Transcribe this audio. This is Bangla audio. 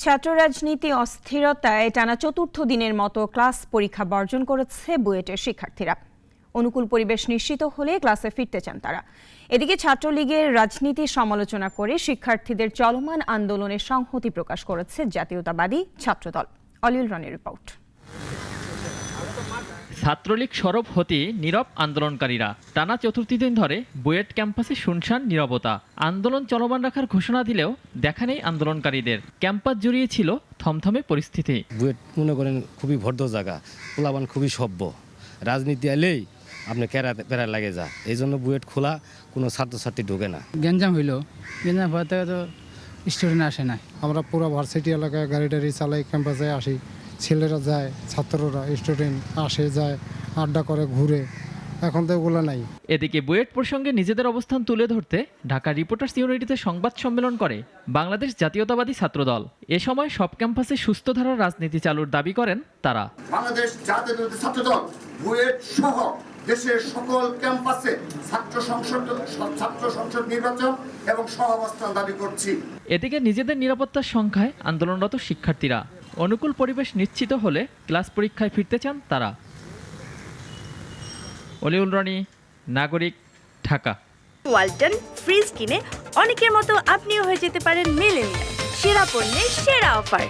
ছাত্র রাজনীতি অস্থিরতায় টানা চতুর্থ দিনের মতো ক্লাস পরীক্ষা বর্জন করেছে বুয়েটের শিক্ষার্থীরা। অনুকূল পরিবেশ নিশ্চিত হলে ক্লাসে ফিরতে চান তারা। এদিকে ছাত্রলীগের রাজনীতি সমালোচনা করে শিক্ষার্থীদের চলমান আন্দোলনে সংহতি প্রকাশ করেছে জাতীয়তাবাদী ছাত্রদল। অলিউল রানের রিপোর্ট। ছাত্রলীগ সরব হতে নীরব আন্দোলনকারীরা। টানা চতুর্থ দিন ধরে বুয়েট ক্যাম্পাসে শুনশান নীরবতা। আন্দোলন চলমান রাখার ঘোষণা দিলেও দেখা নেই আন্দোলনকারীদের। ক্যাম্পাস জুড়িয়ে ছিল থমথমে পরিস্থিতি। বুয়েট মনে করেন খুবই ভদ্র জায়গা, পোলাবান খুবই সভ্য। রাজনীতি এলেই আপনি প্যারা লাগে যা, এই জন্য বুয়েট খোলা, কোনো ছাত্রছাত্রী ঢোকে না। গ্যাঞ্জাম হইলো, গ্যাঞ্জাম হওয়ার থেকে তো স্টুডেন্ট আসে না। আমরা পুরো ভার্সিটি এলাকায় গাড়ি টাড়ি চালাই, ক্যাম্পাসে আসি, ছেলেরা যায়, ছাত্ররা স্টুডেন্ট আসে যায়, আড্ডা করে, ঘুরে। এখন তো ওগুলো নাই। এদিকে বুয়েট প্রসঙ্গে নিজেদের অবস্থান তুলে ধরতে ঢাকা রিপোর্টার্স ইউনিটিতে সংবাদ সম্মেলন করে বাংলাদেশ জাতীয়তাবাদী ছাত্রদল। এ সময় সব ক্যাম্পাসে সুস্থ ধারার রাজনীতি চালুর দাবি করেন তারা। বাংলাদেশ জাতীয়তাবাদী ছাত্রদল বুয়েট সহ দেশের সকল ক্যাম্পাসে ছাত্র সংসদ নির্বাচন এবং সহাবস্থান দাবি করছি। এদিকে নিজেদের নিরাপত্তার সংখ্যায় আন্দোলনরত শিক্ষার্থীরা। অনুকূল পরিবেশ নিশ্চিত হলে ক্লাস পরীক্ষায় ফিরতে চান তারা। অলিউল রানী, নাগরিক, ঢাকা। ওয়ালটন ফ্রিজ কিনে অনেকের মতো আপনিও হয়ে যেতে পারেন মিলেনিয়াল। সেরা পণ্যের সেরা অফার।